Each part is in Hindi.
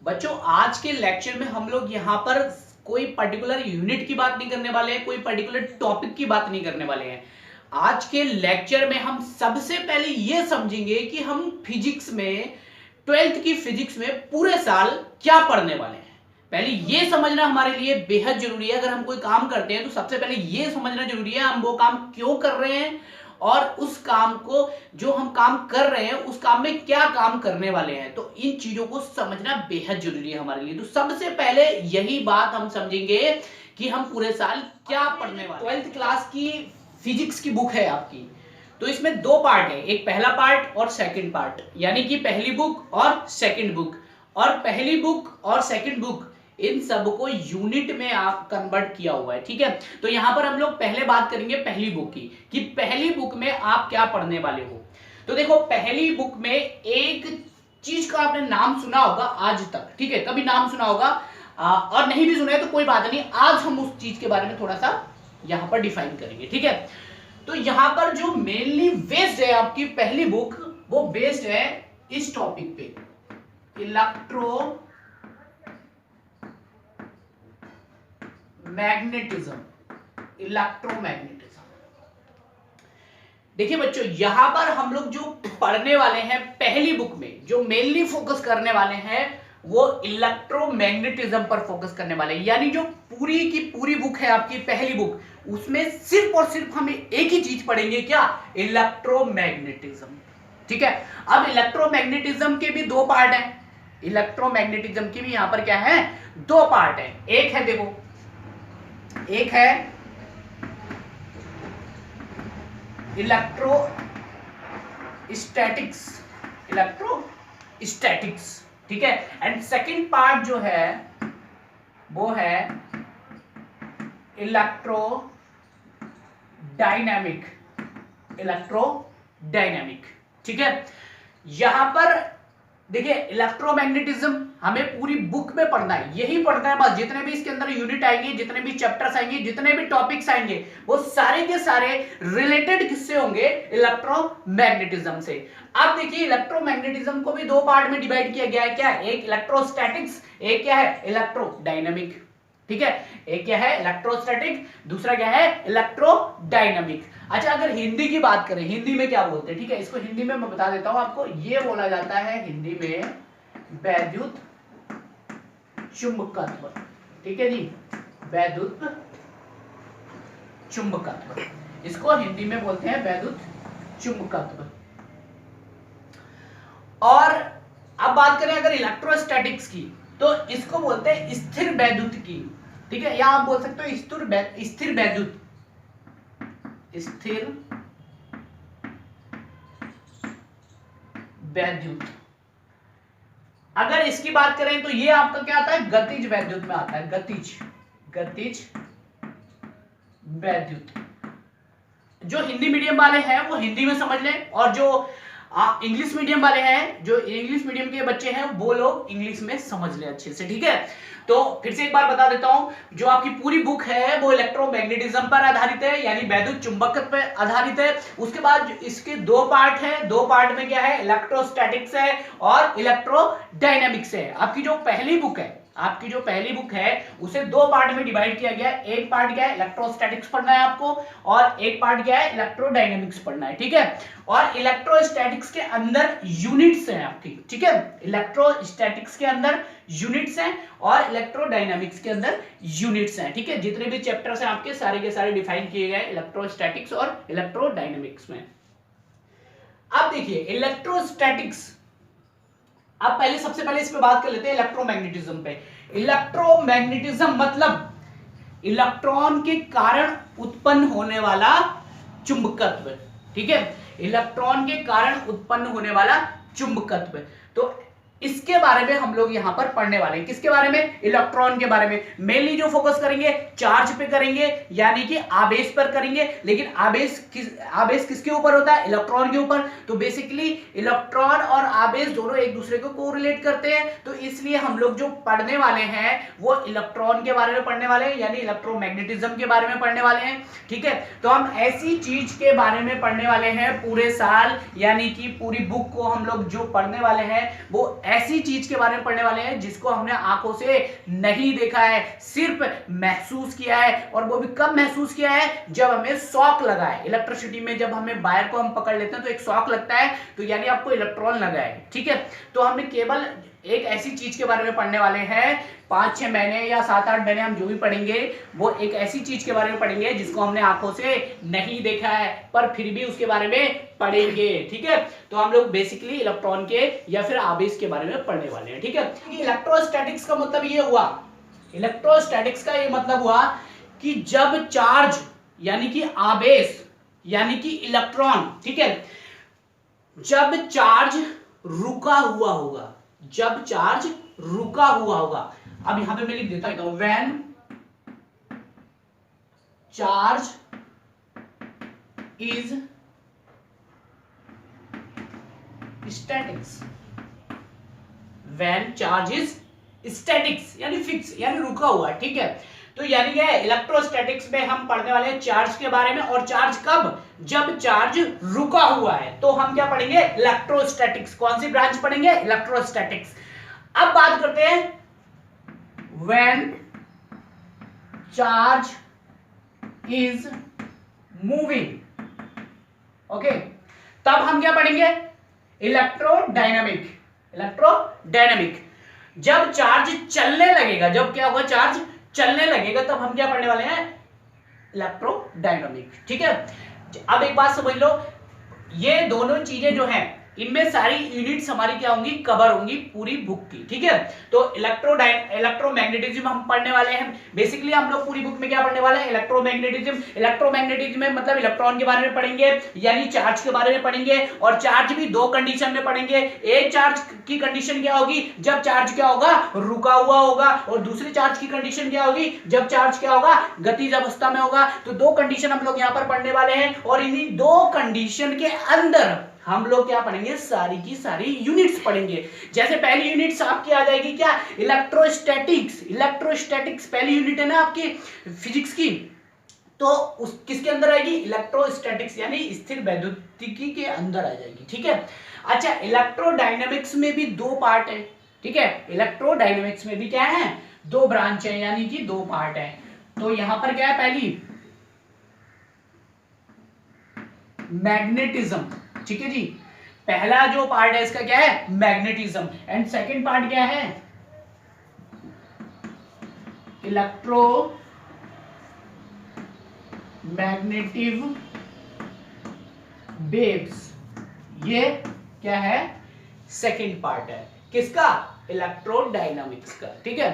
बच्चों आज के लेक्चर में हम लोग यहाँ पर कोई पर्टिकुलर यूनिट की बात नहीं करने वाले हैं, कोई पर्टिकुलर टॉपिक की बात नहीं करने वाले हैं। आज के लेक्चर में हम सबसे पहले ये समझेंगे कि हम फिजिक्स में 12th की फिजिक्स में पूरे साल क्या पढ़ने वाले हैं। पहले ये समझना हमारे लिए बेहद जरूरी है। अगर हम कोई काम करते हैं तो सबसे पहले ये समझना जरूरी है हम वो काम क्यों कर रहे हैं और उस काम को जो हम काम कर रहे हैं उस काम में क्या काम करने वाले हैं। तो इन चीजों को समझना बेहद जरूरी है हमारे लिए। तो सबसे पहले यही बात हम समझेंगे कि हम पूरे साल क्या पढ़ने वाले हैं। 12th क्लास की फिजिक्स की बुक है आपकी, तो इसमें दो पार्ट है, एक पहला पार्ट और सेकंड पार्ट, यानी कि पहली बुक और सेकंड बुक। और पहली बुक और सेकंड बुक इन सब को यूनिट में आप कन्वर्ट किया हुआ है, ठीक है। तो यहां पर हम लोग पहले बात करेंगे पहली बुक की कि पहली बुक में आप क्या पढ़ने वाले हो। तो देखो पहली बुक में एक चीज का आपने नाम सुना होगा आज तक, ठीक है, कभी नाम सुना होगा और नहीं भी सुना है तो कोई बात नहीं, आज हम उस चीज के बारे में थोड़ा सा यहां पर डिफाइन करेंगे, ठीक है। तो यहां पर जो मेनली बेस्ड है आपकी पहली बुक, वो बेस्ड है इस टॉपिक पे, इलेक्ट्रोमैग्नेटिज्म। देखिए बच्चों यहां पर हम लोग जो पढ़ने वाले हैं पहली बुक में, जो मेनली फोकस करने वाले हैं वो इलेक्ट्रोमैग्नेटिज्म पर फोकस करने वाले हैं। यानी जो पूरी की पूरी बुक है आपकी पहली बुक, उसमें सिर्फ और सिर्फ हमें एक ही चीज पढ़ेंगे, क्या? इलेक्ट्रोमैग्नेटिज्म, ठीक है। अब इलेक्ट्रोमैग्नेटिज्म के भी दो पार्ट हैं, इलेक्ट्रोमैग्नेटिज्म की भी यहां पर क्या है, दो पार्ट है। एक है, देखो एक है इलेक्ट्रोस्टैटिक्स, ठीक है। एंड सेकंड पार्ट जो है वो है इलेक्ट्रोडायनामिक, ठीक है। यहां पर देखिए इलेक्ट्रोमैग्नेटिज्म हमें पूरी बुक में पढ़ना है, यही पढ़ना है बस। जितने भी इसके अंदर यूनिट आएंगे, जितने भी चैप्टर्स आएंगे, जितने भी टॉपिक्स आएंगे, वो सारे के सारे रिलेटेड किससे होंगे? इलेक्ट्रोमैग्नेटिज्म से। अब देखिए इलेक्ट्रोमैग्नेटिज्म को भी दो पार्ट में डिवाइड किया गया है, क्या? एक इलेक्ट्रोस्टैटिक्स, एक क्या है? इलेक्ट्रोडायनामिक, ठीक है। एक क्या है? इलेक्ट्रोस्टैटिक, दूसरा क्या है? इलेक्ट्रोडायनामिक। अच्छा अगर हिंदी की बात करें, हिंदी में क्या बोलते हैं, ठीक है, इसको हिंदी में मैं बता देता हूं आपको। ये बोला जाता है हिंदी में वैद्युत चुंबकत्व, ठीक है जी, वैद्युत चुंबकत्व, इसको हिंदी में बोलते हैं वैद्युत चुंबकत्व। और अब बात करें अगर इलेक्ट्रोस्टैटिक्स की, तो इसको बोलते हैं स्थिर वैद्युत की, ठीक है, या आप बोल सकते हो स्थिर वैद्युत, स्थिर वैद्युत। अगर इसकी बात करें तो ये आपका क्या आता है? गतिज वैद्युत में आता है, गतिज वैद्युत। जो हिंदी मीडियम वाले हैं वो हिंदी में समझ लें, और जो इंग्लिश मीडियम वाले हैं, जो इंग्लिश मीडियम के बच्चे हैं, वो लोग इंग्लिश में समझ लें अच्छे से, ठीक है। तो फिर से एक बार बता देता हूं, जो आपकी पूरी बुक है वो इलेक्ट्रोमैग्नेटिज्म पर आधारित है, यानी वैद्युत चुंबकत्व पर आधारित है। उसके बाद इसके दो पार्ट हैं, दो पार्ट में क्या है? इलेक्ट्रोस्टैटिक्स है और इलेक्ट्रोडायनामिक्स है। आपकी जो पहली बुक है उसे दो पार्ट में डिवाइड किया गया है। एक पार्ट क्या है? इलेक्ट्रोस्टैटिक्स पढ़ना है आपको, और एक पार्ट क्या है? इलेक्ट्रोडायनामिक्स पढ़ना है, ठीक है। और इलेक्ट्रोस्टैटिक्स के अंदर यूनिट्स हैं आपकी, ठीक है, इलेक्ट्रोस्टैटिक्स के अंदर यूनिट्स हैं और इलेक्ट्रोडायनामिक्स के अंदर यूनिट्स हैं, ठीक है। जितने भी चैप्टर्स हैं आपके सारे के सारे डिफाइन किए गए इलेक्ट्रोस्टैटिक्स और इलेक्ट्रोडायनामिक्स में। अब देखिए इलेक्ट्रोस्टैटिक्स, अब पहले सबसे पहले इस पे बात कर लेते हैं इलेक्ट्रोमैग्नेटिज्म पे। इलेक्ट्रोमैग्नेटिज्म मतलब इलेक्ट्रॉन के कारण उत्पन्न होने वाला चुंबकत्व, ठीक है, इलेक्ट्रॉन के कारण उत्पन्न होने वाला चुंबकत्व। तो इसके बारे में हम लोग यहां पर पढ़ने वाले हैं। किसके बारे में? इलेक्ट्रॉन के बारे में। मेनली जो फोकस करेंगे चार्ज पे करेंगे, यानी कि आवेश पर करेंगे। लेकिन आवेश किसके ऊपर होता है? इलेक्ट्रॉन के ऊपर। तो बेसिकली इलेक्ट्रॉन और आवेश दोनों एक दूसरे को कोरिलेट करते हैं, तो इसलिए हम लोग जो पढ़ने वाले हैं वो इलेक्ट्रॉन के बारे में पढ़ने वाले हैं, यानी इलेक्ट्रोमैग्नेटिज्म के बारे में पढ़ने वाले हैं, ठीक है। तो हम ऐसी चीज के बारे में पढ़ने वाले हैं पूरे साल, यानी कि पूरी बुक को हम लोग जो पढ़ने वाले हैं वो ऐसी चीज के बारे में पढ़ने वाले हैं जिसको हमने आंखों से नहीं देखा है, सिर्फ महसूस किया है, और वो भी कब महसूस किया है, जब हमें शॉक लगा है। इलेक्ट्रिसिटी में जब हमें वायर को हम पकड़ लेते हैं तो एक शॉक लगता है, तो यानी आपको इलेक्ट्रॉन लगा है, ठीक है। तो हमने केवल एक ऐसी चीज के बारे में पढ़ने वाले हैं, 5-6 महीने या 7-8 महीने हम जो भी पढ़ेंगे वो एक ऐसी चीज के बारे में पढ़ेंगे जिसको हमने आंखों से नहीं देखा है, पर फिर भी उसके बारे में पढ़ेंगे, ठीक है। तो हम लोग बेसिकली इलेक्ट्रॉन के या फिर आवेश के बारे में पढ़ने वाले हैं, ठीक है। इलेक्ट्रोस्टैटिक्स का मतलब ये हुआ, इलेक्ट्रोस्टैटिक्स का ये मतलब हुआ कि जब चार्ज यानी कि आवेश यानी कि इलेक्ट्रॉन, ठीक है, जब चार्ज रुका हुआ होगा, जब चार्ज रुका हुआ होगा। अब यहां पे मैं लिख देता हूं, when charge is statics, when charge is statics यानी फिक्स यानी रुका हुआ, ठीक है। तो यानी क्या है, इलेक्ट्रोस्टैटिक्स में हम पढ़ने वाले हैं चार्ज के बारे में, और चार्ज कब, जब चार्ज रुका हुआ है। तो हम क्या पढ़ेंगे, इलेक्ट्रोस्टैटिक्स। कौन सी ब्रांच पढ़ेंगे, इलेक्ट्रोस्टैटिक्स। अब बात करते हैं when charge is moving, okay, तब हम क्या पढ़ेंगे, इलेक्ट्रोडायनामिक। इलेक्ट्रोडायनामिक, जब चार्ज चलने लगेगा, जब क्या होगा, चार्ज चलने लगेगा, तब हम क्या पढ़ने वाले हैं, इलेक्ट्रोडायनामिक, ठीक है। अब एक बात समझ लो, ये दोनों चीजें जो हैं इनमें सारी यूनिट्स हमारी क्या होंगी, कवर होंगी पूरी बुक की, ठीक है। तो इलेक्ट्रोमैग्नेटिज्म हम पढ़ने वाले हैं। बेसिकली हम लोग पूरी बुक में क्या पढ़ने वाले हैं, इलेक्ट्रोमैग्नेटिज्म। इलेक्ट्रोमैग्नेटिज्म में मतलब इलेक्ट्रॉन के बारे में पढ़ेंगे, यानी चार्ज के बारे में पढ़ेंगे, और चार्ज भी दो कंडीशन में पढ़ेंगे। एक चार्ज की कंडीशन क्या होगी, जब चार्ज क्या होगा, रुका हुआ होगा, और दूसरी चार्ज की कंडीशन क्या होगी, जब चार्ज क्या होगा, गतिज अवस्था में होगा। तो दो कंडीशन हम लोग यहाँ पर पढ़ने वाले हैं, और इन्हीं दो कंडीशन के अंदर हम लोग क्या पढ़ेंगे, सारी की सारी यूनिट्स पढ़ेंगे। जैसे पहली यूनिट आपकी आ जाएगी क्या, इलेक्ट्रोस्टैटिक्स। इलेक्ट्रोस्टैटिक्स पहली यूनिट है ना आपकी फिजिक्स की, तो उस किसके अंदर आएगी, इलेक्ट्रोस्टैटिक्स यानी स्थिर वैद्युतिकी के अंदर आ जाएगी, ठीक है। अच्छा, इलेक्ट्रोडायनामिक्स में भी दो पार्ट है, ठीक है। इलेक्ट्रोडायनामिक्स में भी क्या है, दो ब्रांच है, यानी कि दो पार्ट है। तो यहां पर क्या है, पहली मैग्नेटिज्म, ठीक है जी। पहला जो पार्ट है इसका क्या है, मैग्नेटिज्म, एंड सेकंड पार्ट क्या है, इलेक्ट्रो मैग्नेटिव वेव्स। ये क्या है, सेकंड पार्ट है किसका, इलेक्ट्रोडायनामिक्स का, ठीक है।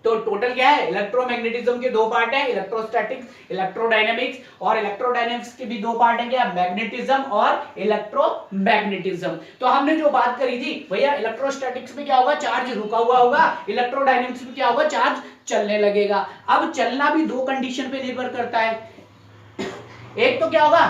तो टोटल क्या है, इलेक्ट्रोमैग्नेटिज्म के दो पार्ट है, इलेक्ट्रोस्टैटिक्स, इलेक्ट्रोडायनामिक्स, और इलेक्ट्रोडायनामिक्स के भी दो पार्ट है क्या, मैग्नेटिज्म और इलेक्ट्रोमैग्नेटिज्म। तो हमने जो बात करी थी भैया, इलेक्ट्रोस्टैटिक्स में क्या होगा, चार्ज रुका हुआ होगा, इलेक्ट्रोडायनामिक्स में क्या होगा, चार्ज चलने लगेगा। अब चलना भी दो कंडीशन पे निर्भर करता है। एक तो क्या होगा,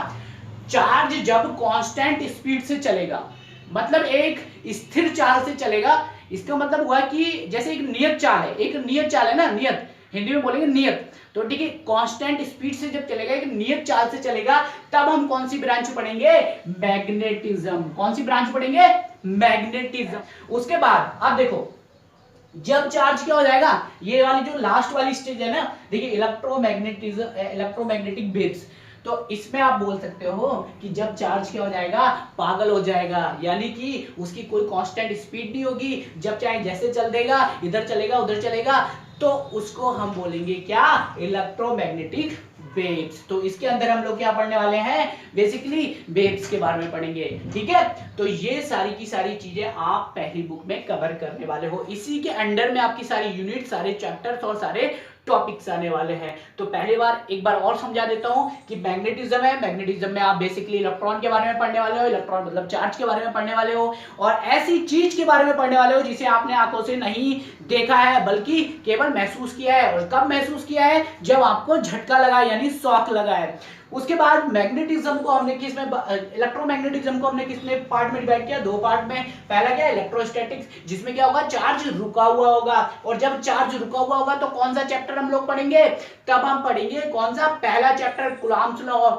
चार्ज जब कांस्टेंट स्पीड से चलेगा, मतलब एक स्थिर चाल से चलेगा। इसका मतलब हुआ कि जैसे एक नियत चाल है, एक नियत चाल है ना, नियत हिंदी में बोलेंगे नियत, तो ठीक है, कांस्टेंट स्पीड से जब चलेगा, एक नियत चाल से चलेगा, तब हम कौन सी ब्रांच पढ़ेंगे, मैग्नेटिज्म। कौन सी ब्रांच पढ़ेंगे, मैग्नेटिज्म। उसके बाद अब देखो, जब चार्ज क्या हो जाएगा, ये वाली जो लास्ट वाली स्टेज है ना, देखिए इलेक्ट्रोमैग्नेटिज्म, इलेक्ट्रोमैग्नेटिक वेव्स, तो इसमें आप बोल सकते हो कि जब चार्ज क्या हो जाएगा, पागल हो जाएगा, यानी कि उसकी कोई कांस्टेंट स्पीड नहीं होगी, जब चाहे जैसे चल देगा, इधर चलेगा उधर चलेगा, तो उसको हम बोलेंगे क्या, इलेक्ट्रोमैग्नेटिक वेव्स। तो इसके अंदर हम लोग क्या पढ़ने वाले हैं, बेसिकली वेव्स के बारे में पढ़ेंगे, ठीक है। तो ये सारी की सारी चीजें आप पहली बुक में कवर करने वाले हो। इसी के अंडर में आपकी सारी यूनिट, सारे चैप्टर्स और सारे टॉपिक्स आने वाले हैं। तो पहली बार एक बार और समझा देता हूं कि मैग्नेटिज्म है, मैग्नेटिज्म में आप बेसिकली इलेक्ट्रॉन के बारे में पढ़ने वाले हो, इलेक्ट्रॉन मतलब चार्ज के बारे में पढ़ने वाले हो, और ऐसी चीज के बारे में पढ़ने वाले हो जिसे आपने आंखों से नहीं देखा है, बल्कि केवल महसूस किया है। और कब महसूस किया है, जब आपको झटका लगा, यानी शॉक लगा है। उसके बाद मैग्नेटिज्म को हमने किसमें, इलेक्ट्रोमैग्नेटिज्म को हमने किसने पार्ट में डिवाइड किया, दो पार्ट में। पहला क्या है, इलेक्ट्रोस्टैटिक्स, जिसमें क्या होगा, चार्ज रुका हुआ होगा, और जब चार्ज रुका हुआ होगा तो कौन सा चैप्टर हम लोग पढ़ेंगे, तब हम पढ़ेंगे कौन सा, पहला chapter Coulomb's law,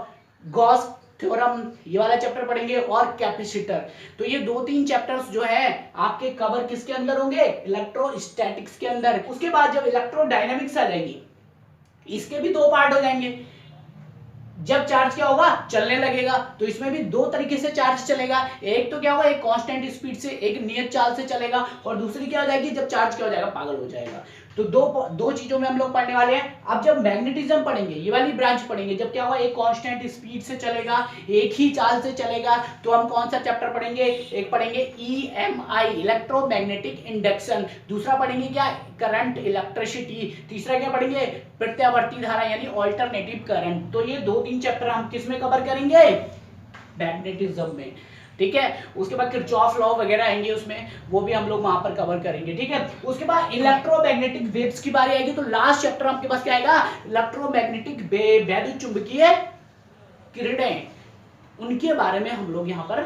Gauss theorem, ये वाला चैप्टर पढ़ेंगे, और कैपेसिटर। तो ये 2-3 चैप्टर्स जो है आपके कवर किसके अंदर होंगे, इलेक्ट्रोस्टैटिक्स के अंदर। उसके बाद जब इलेक्ट्रोडायनामिक्स आ जाएगी, इसके भी 2 पार्ट हो जाएंगे। जब चार्ज क्या होगा, चलने लगेगा, तो इसमें भी 2 तरीके से चार्ज चलेगा। एक तो क्या होगा, एक कांस्टेंट स्पीड से, एक नियत चाल से चलेगा, और दूसरी क्या हो जाएगी, जब चार्ज क्या हो जाएगा, पागल हो जाएगा। तो दो चीजों में हम लोग पढ़ने वाले हैं। अब जब मैग्नेटिज्म पढ़ेंगे, ये वाली ब्रांच पढ़ेंगे, जब क्या होगा, एक कांस्टेंट स्पीड से चलेगा, एक ही चाल से चलेगा, तो हम कौन सा चैप्टर पढ़ेंगे, एक पढ़ेंगे EMI, इलेक्ट्रोमैग्नेटिक इंडक्शन, दूसरा पढ़ेंगे क्या, करंट इलेक्ट्रिसिटी, तीसरा क्या पढ़ेंगे, प्रत्यावर्ती धारा यानी ऑल्टरनेटिव करंट। तो ये 2-3 चैप्टर हम किस में कवर करेंगे, मैग्नेटिज्म में, ठीक है। उसके बाद किरचॉफ लॉ वगैरह आएंगे उसमें, वो भी हम लोग वहां पर कवर करेंगे, ठीक है। उसके बाद इलेक्ट्रोमैग्नेटिक वेव्स की बारी आएगी, तो लास्ट चैप्टर आपके पास क्या आएगा, इलेक्ट्रोमैग्नेटिक वेव, वैद्युत चुंबकीय किरणें, उनके बारे में हम लोग यहाँ पर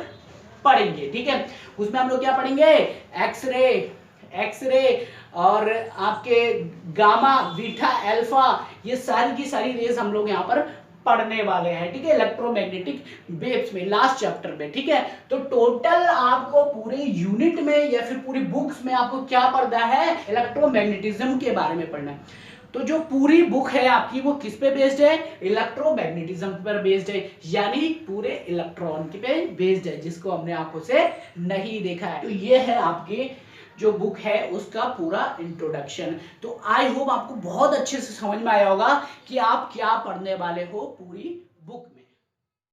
पढ़ेंगे, ठीक है। उसमें हम लोग क्या पढ़ेंगे, एक्सरे और आपके गामा, बीटा, अल्फा, ये सारी की सारी रेज हम लोग यहाँ पर पढ़ने वाले हैं, ठीक है, इलेक्ट्रोमैग्नेटिक वेव्स में, लास्ट चैप्टर में, ठीक है। तो टोटल आपको पूरे यूनिट में या फिर पूरी बुक्स में आपको क्या पढ़ना है, इलेक्ट्रोमैग्नेटिज्म के बारे में पढ़ना है। तो जो पूरी बुक है आपकी वो किस पे बेस्ड है, इलेक्ट्रोमैग्नेटिज्म पर बेस्ड है, यानी पूरे इलेक्ट्रॉन पे बेस्ड है, जिसको हमने आंखों से नहीं देखा है। तो ये है आपकी जो बुक है उसका पूरा इंट्रोडक्शन। तो आई होप आपको बहुत अच्छे से समझ में आया होगा कि आप क्या पढ़ने वाले हो पूरी बुक में।